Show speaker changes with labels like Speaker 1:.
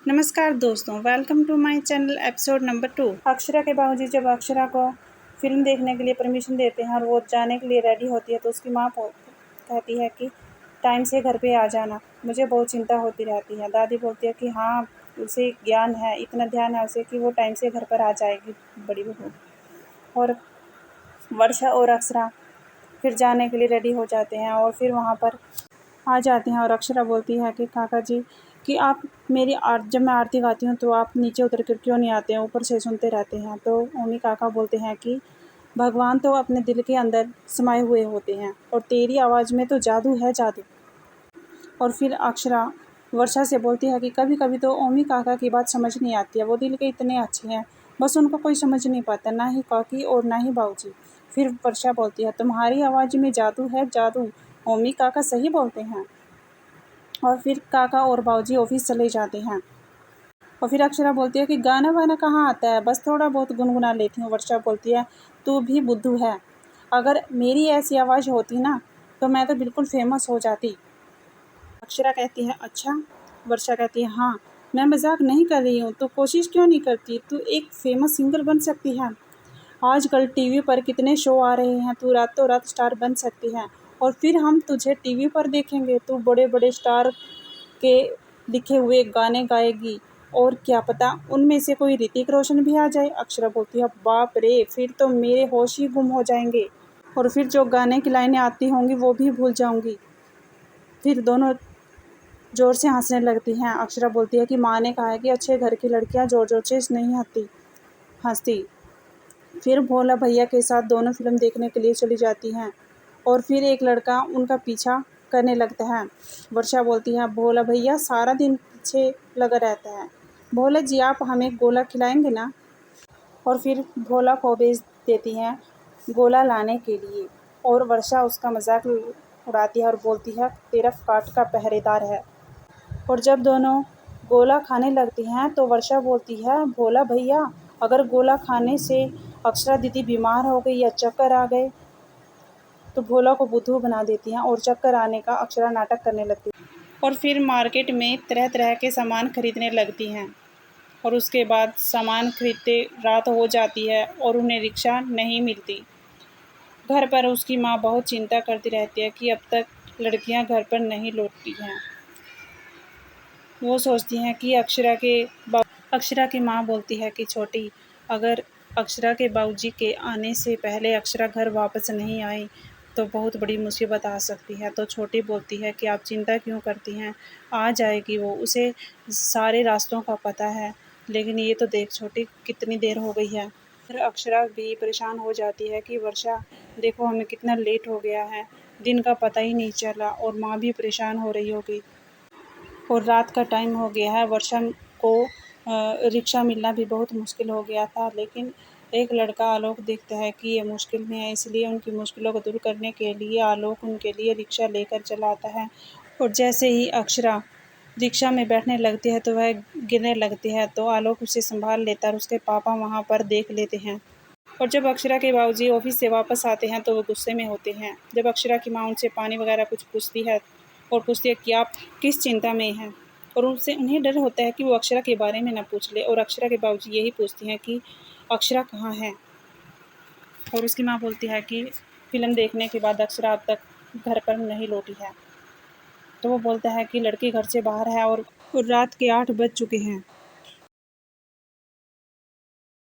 Speaker 1: नमस्कार दोस्तों, welcome to my channel episode number 2। Akshara के बाबूजी जब अक्षरा को फ़िल्म देखने के लिए परमिशन देते हैं और वो जाने के लिए रेडी होती है तो उसकी माँ कहती है कि टाइम से घर पे आ जाना, मुझे बहुत चिंता होती रहती है। दादी बोलती है कि हाँ, उसे ज्ञान है, इतना ध्यान है उसे कि वो टाइम से घर पर आ जाएगी बड़ी बहू। और वर्षा और अक्षरा फिर जाने के लिए रेडी हो जाते हैं और फिर वहाँ पर आ जाते हैं और अक्षरा बोलती है कि काका जी कि आप मेरी जब मैं आरती गाती हूँ तो आप नीचे उतर कर क्यों नहीं आते हैं, ऊपर से सुनते रहते हैं। तो ओमी काका बोलते हैं कि भगवान तो अपने दिल के अंदर समाये हुए होते हैं और तेरी आवाज़ में तो जादू है, जादू। और फिर अक्षरा वर्षा से बोलती है कि कभी कभी तो ओमी काका की बात समझ नहीं आती है, वो दिल के इतने अच्छे हैं, बस उनको कोई समझ नहीं पाता, ना ही काकी और ना ही बाबूजी। फिर वर्षा बोलती है तुम्हारी आवाज़ में जादू है, जादू, ओमी काका सही बोलते हैं। और फिर काका और बाबूजी ऑफिस चले जाते हैं और फिर अक्षरा बोलती है कि गाना वाना कहाँ आता है, बस थोड़ा बहुत गुनगुना लेती हूँ। वर्षा बोलती है तू भी बुद्धू है, अगर मेरी ऐसी आवाज़ होती ना तो मैं तो बिल्कुल फेमस हो जाती। अक्षरा कहती है अच्छा। वर्षा कहती है हाँ, मैं मजाक नहीं कर रही हूँ, तो कोशिश क्यों नहीं करती, तू एक फेमस सिंगर बन सकती है। आजकल टीवी पर कितने शो आ रहे हैं, तू रातों रात स्टार बन सकती है और फिर हम तुझे टीवी पर देखेंगे, तू बड़े बड़े स्टार के लिखे हुए गाने गाएगी और क्या पता उनमें से कोई ऋतिक रोशन भी आ जाए। अक्षरा बोलती है बाप रे, फिर तो मेरे होश ही गुम हो जाएंगे और फिर जो गाने की लाइनें आती होंगी वो भी भूल जाऊंगी। फिर दोनों जोर से हंसने लगती हैं। अक्षरा बोलती है कि माँ ने कहा है कि अच्छे घर की लड़कियां जोर जोर से नहीं हंसती। फिर भोला भैया के साथ दोनों फिल्म देखने के लिए चली जाती हैं और फिर एक लड़का उनका पीछा करने लगता है। वर्षा बोलती है भोला भैया सारा दिन पीछे लगा रहता है, भोला जी आप हमें गोला खिलाएंगे ना। और फिर भोला को भेज देती हैं गोला लाने के लिए और वर्षा उसका मजाक उड़ाती है और बोलती है तेरा काट का पहरेदार है। और जब दोनों गोला खाने लगती हैं तो वर्षा बोलती है भोला भैया अगर गोला खाने से अक्षरा दीदी बीमार हो गई या चक्कर आ गए तो भोला को बुद्धू बना देती हैं और चक्कर आने का अक्षरा नाटक करने लगती है। और फिर मार्केट में तरह तरह के सामान खरीदने लगती हैं और उसके बाद सामान खरीदते रात हो जाती है और उन्हें रिक्शा नहीं मिलती। घर पर उसकी माँ बहुत चिंता करती रहती है कि अब तक लड़कियां घर पर नहीं लौटती हैं। वो सोचती हैं कि अक्षरा की माँ बोलती है कि छोटी, अगर अक्षरा के बाबूजी के आने से पहले अक्षरा घर वापस नहीं आई तो बहुत बड़ी मुसीबत आ सकती है। तो छोटी बोलती है कि आप चिंता क्यों करती हैं, आ जाएगी वो, उसे सारे रास्तों का पता है। लेकिन ये तो देख छोटी कितनी देर हो गई है। फिर अक्षरा भी परेशान हो जाती है कि वर्षा देखो हमें कितना लेट हो गया है, दिन का पता ही नहीं चला और माँ भी परेशान हो रही होगी और रात का टाइम हो गया है। वर्षा को रिक्शा मिलना भी बहुत मुश्किल हो गया था, लेकिन एक लड़का आलोक देखता है कि ये मुश्किल में है, इसलिए उनकी मुश्किलों को दूर करने के लिए आलोक उनके लिए रिक्शा लेकर चला आता है। और जैसे ही अक्षरा रिक्शा में बैठने लगती है तो वह गिरने लगती है, तो आलोक उसे संभाल लेता है और उसके पापा वहाँ पर देख लेते हैं। और जब अक्षरा के बाबूजी ऑफिस से वापस आते हैं तो वो गुस्से में होते हैं। जब अक्षरा की माँ उनसे पानी वगैरह कुछ पूछती है और पूछती है कि आप किस चिंता में हैं, और उन्हें डर होता है कि वो अक्षरा के बारे में ना पूछ ले, और अक्षरा के बाबूजी यही पूछती हैं कि अक्षरा कहाँ है। और उसकी माँ बोलती है कि फिल्म देखने के बाद अक्षरा अब तक घर पर नहीं लौटी है। तो वो बोलता है कि लड़की घर से बाहर है और रात के 8 बज चुके हैं।